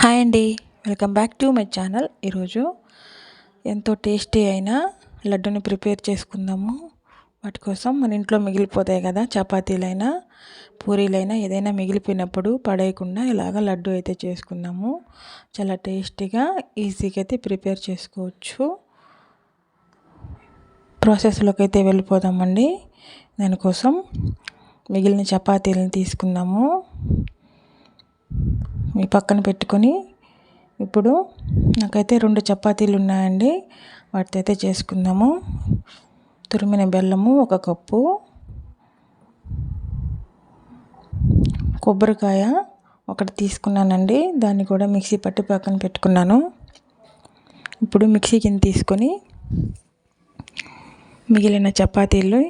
Hi అండి, welcome back to my channel. ఈరోజు ఎంతో టేస్టీ అయిన లడ్డూని ప్రిపేర్ చేసుకుందాము. వాటి కోసం మన ఇంట్లో మిగిలిపోతాయి కదా, చపాతీలైనా పూరీలైనా ఏదైనా మిగిలిపోయినప్పుడు పడేయకుండా ఇలాగ లడ్డు అయితే చేసుకుందాము. చాలా టేస్టీగా ఈజీగా అయితే ప్రిపేర్ చేసుకోవచ్చు. ప్రాసెస్లోకి అయితే వెళ్ళిపోదామండి. దానికోసం మిగిలిన చపాతీలను తీసుకుందాము. మీ పక్కన పెట్టుకొని ఇప్పుడు నాకైతే 2 చపాతీలు ఉన్నాయండి. వాటితో అయితే చేసుకుందాము. తురిమిన బెల్లము 1 కప్పు, కొబ్బరికాయ 1 తీసుకున్నానండి. దాన్ని కూడా మిక్సీ పట్టి పక్కన పెట్టుకున్నాను. ఇప్పుడు మిక్సీ గిన్నె తీసుకొని మిగిలిన చపాతీలు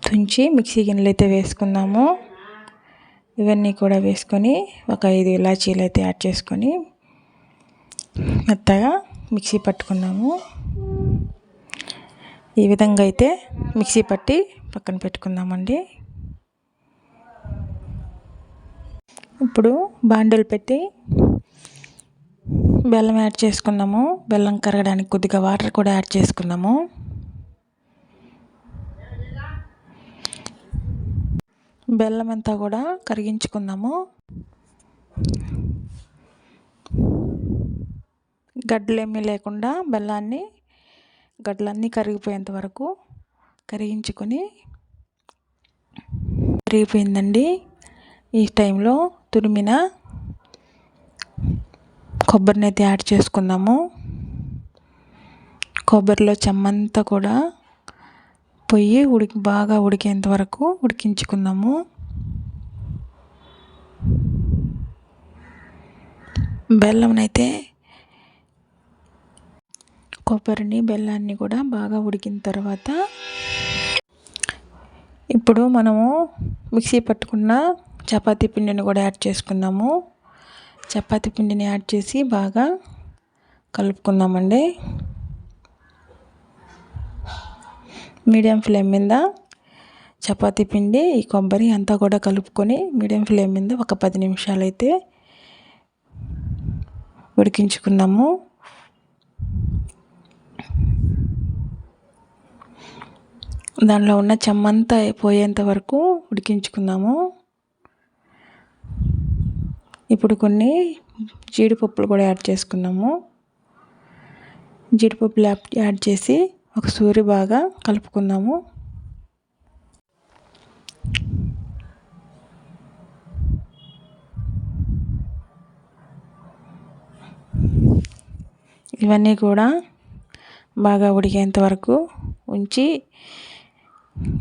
తుంచి మిక్సీ గిన్నెలో అయితే వేసుకుందాము. ఇవన్నీ కూడా వేసుకొని ఒక 5 ఇలాచీలు అయితే యాడ్ చేసుకొని మెత్తగా మిక్సీ పట్టుకున్నాము. ఈ విధంగా అయితే మిక్సీ పట్టి పక్కన పెట్టుకుందామండి. ఇప్పుడు బాండిల్ పెట్టి బెల్లం యాడ్ చేసుకున్నాము. బెల్లం కరగడానికి కొద్దిగా వాటర్ కూడా యాడ్ చేసుకున్నాము. బెల్లం అంతా కూడా కరిగించుకుందాము. గడ్డలేమీ లేకుండా గడ్డలన్నీ కరిగిపోయేంత వరకు కరిగించుకొని కరిగిపోయిందండి. ఈ టైంలో తురిమిన కొబ్బరిని అయితే యాడ్ చేసుకుందాము. కొబ్బరిలో చెమ్మంతా కూడా పొయ్యి బాగా ఉడికేంత వరకు ఉడికించుకుందాము. కొబ్బరిని బెల్లాన్ని కూడా బాగా ఉడికిన తర్వాత ఇప్పుడు మనము మిక్సీ పట్టుకున్న చపాతీ పిండిని కూడా యాడ్ చేసుకుందాము. చపాతీ పిండిని యాడ్ చేసి బాగా కలుపుకుందామండి. మీడియం ఫ్లేమ్ మీద చపాతీ పిండి ఈ కొబ్బరి అంతా కూడా కలుపుకొని మీడియం ఫ్లేమ్ మీద ఒక 10 నిమిషాలు అయితే ఉడికించుకుందాము. దానిలో ఉన్న చెమ్మంతా పోయేంత వరకు ఉడికించుకుందాము. ఇప్పుడు కొన్ని జీడిపప్పులు కూడా యాడ్ చేసుకున్నాము. జీడిపప్పులు యాడ్ చేసి ఒకసారి బాగా కలుపుకుందాము. ఇవన్నీ కూడా బాగా ఉడికేంత వరకు ఉంచి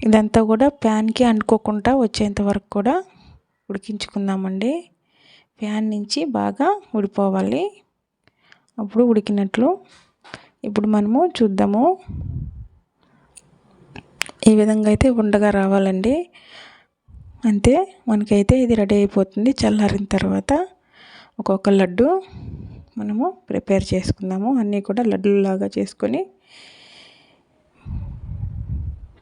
ఇదంతా కూడా ప్యాన్కి అంటుకోకుండా వచ్చేంత వరకు కూడా ఉడికించుకుందామండి. ప్యాన్ నుంచి బాగా ఉడిపోవాలి, అప్పుడు ఉడికినట్లు. ఇప్పుడు మనము చూద్దాము. ఈ విధంగా అయితే ఉండగా రావాలండి. అంతే, మనకైతే ఇది రెడీ అయిపోతుంది. చల్లారిన తర్వాత ఒక్కొక్క లడ్డు మనము ప్రిపేర్ చేసుకుందాము. అన్నీ కూడా లడ్డూలాగా చేసుకొని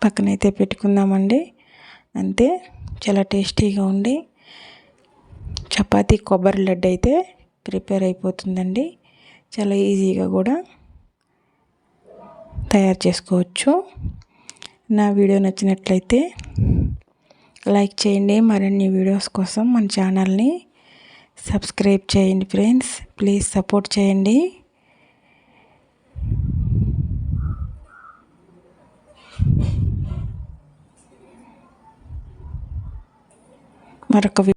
పక్కనైతే పెట్టుకుందామండి. అంతే, చాలా టేస్టీగా ఉండి చపాతీ కొబ్బరి లడ్డు అయితే ప్రిపేర్ అయిపోతుందండి. చాలా ఈజీగా కూడా తయారు చేసుకోవచ్చు. నా వీడియో నచ్చినట్లయితే లైక్ చేయండి. మరిన్ని వీడియోస్ కోసం మన ఛానల్ని సబ్స్క్రైబ్ చేయండి ఫ్రెండ్స్. ప్లీజ్ సపోర్ట్ చేయండి. మరొక